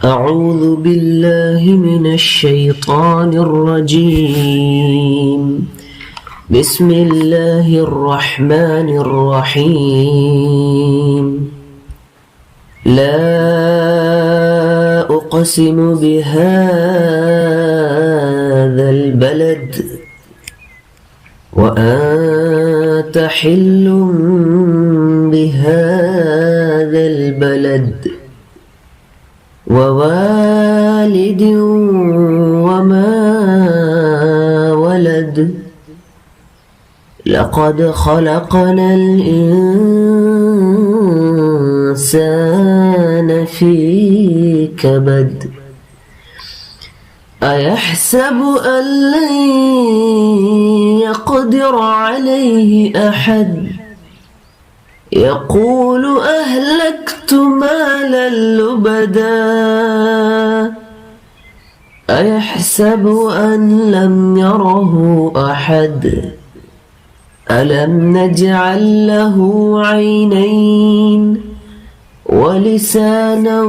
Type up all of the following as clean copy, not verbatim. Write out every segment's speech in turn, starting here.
أعوذ بالله من الشيطان الرجيم. بسم الله الرحمن الرحيم. لا أقسم بهذا البلد وأنت حل بهذا البلد ووالد وما ولد لقد خلقنا الإنسان في كبد أيحسب أن لن يقدر عليه أحد يقول أهلكت مالا لبدا أيحسب أن لم يره أحد ألم نجعل له عينين ولسانا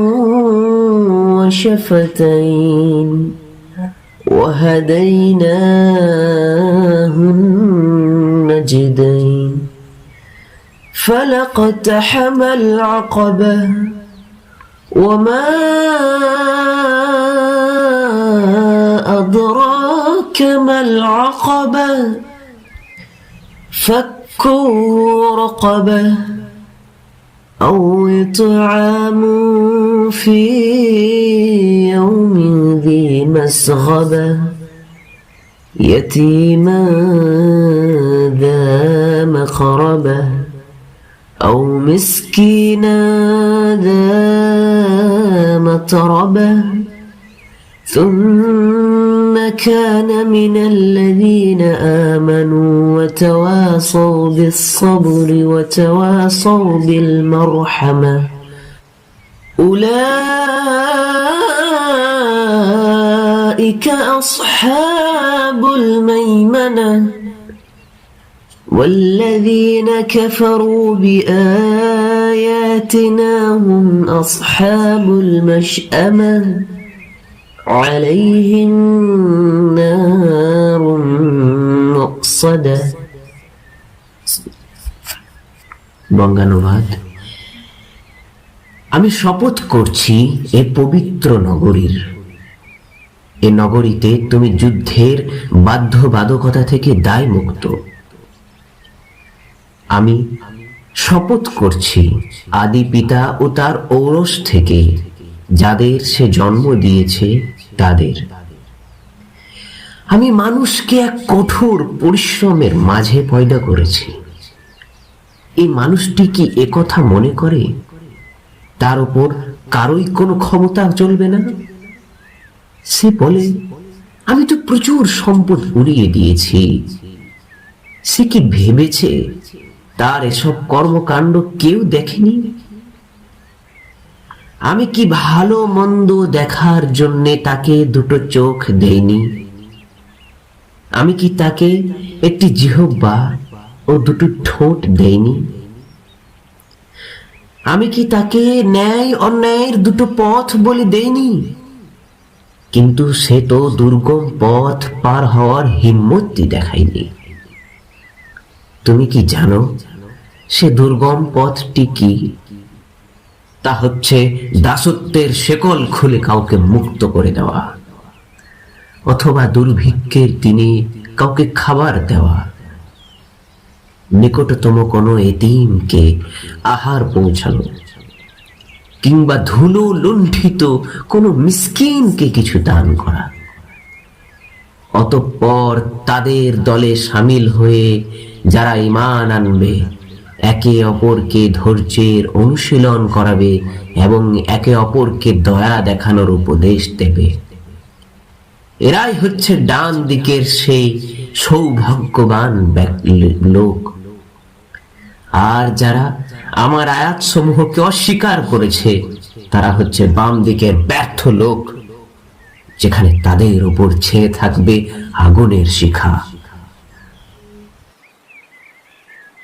وشفتين وهديناه النجدين فلاقتحم العقبة وما أدراك ما العقبة فك رقبة أو إطعام في يوم ذي مسغبة يتيما ذا مقربة أو مسكينا ذا متربة ثم كان من الذين آمنوا وتواصوا بالصبر وتواصوا بالمرحمة أولئك أصحاب الميمنة والذين كفروا بآياتنا هم أصحاب المشأمة عليهم نار مؤصدة। বঙ্গানুবাদ। আমি শপথ করছি এ পবিত্র নগরীর, এ নগরীতে তুমি যুদ্ধের বাধ্যবাধকতা থেকে দায় মুক্ত। আমি শপথ করছি আদি পিতা ও তার ঔরস থেকে যাদের সে জন্ম দিয়েছে তাদের। আমি মানুষকে এক কঠোর পরিশ্রমের মাঝে পয়দা করেছি। এই মানুষটি কি একথা মনে করে তার উপর কারোই কোনো ক্ষমতা চলবে না? সে বলে আমি তো প্রচুর সম্পদ উড়িয়ে দিয়েছি। সে কি ভেবেছে তার এসব কর্মকাণ্ড কেউ দেখেনি? আমি কি ভালো মন্দ দেখার জন্য তাকে দুটো চোখ দেইনি? আমি কি তাকে একটি জিহ্বা ও দুটো ঠোঁট দেইনি? আমি কি তাকে ন্যায় অন্যায়ের দুটো পথ বলে দেইনি? কিন্তু সে তো দুর্গম পথ পার হওয়ার হিম্মতই দেখায়নি। তুমি কি জানো সে দুর্গম পথটি কি? তা হচ্ছে দাসত্বের শেকল খুলে কাউকে মুক্ত করে দেওয়া, অথবা দুর্ভিক্ষের দিনে কাউকে খাবার দেওয়া, নিকটতম কোনো এতিমকে আহার পৌঁছানো, কিংবা ধুলো লুণ্ঠিত কোনো মিসকিনকে কিছু দান করা। অতঃপর তাদের দলে সামিল হয়ে যারা ঈমান আনবে একে অপরকে ধৈর্যের অনুশীলন করাবে এবং একে অপরকে দয়া দেখানোর উপদেশ দেবে। এরাই হচ্ছে ডান দিকের সেই সৌভাগ্যবান লোক। আর যারা আমার আয়াত সমূহকে অস্বীকার করেছে তারা হচ্ছে বাম দিকের ব্যর্থ লোক, যেখানে তাদের উপর ছেয়ে থাকবে আগুনের শিখা।